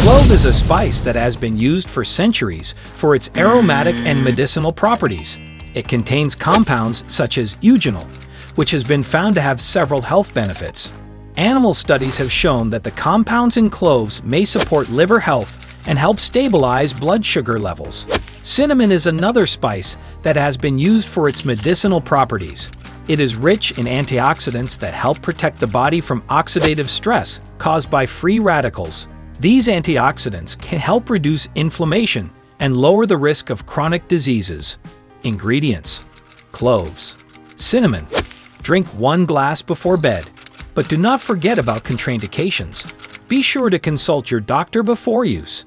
Clove is a spice that has been used for centuries for its aromatic and medicinal properties. It contains compounds such as eugenol, which has been found to have several health benefits. Animal studies have shown that the compounds in cloves may support liver health and help stabilize blood sugar levels. Cinnamon is another spice that has been used for its medicinal properties. It is rich in antioxidants that help protect the body from oxidative stress caused by free radicals. These antioxidants can help reduce inflammation and lower the risk of chronic diseases. Ingredients: cloves, cinnamon. Drink 1 glass before bed, but do not forget about contraindications. Be sure to consult your doctor before use.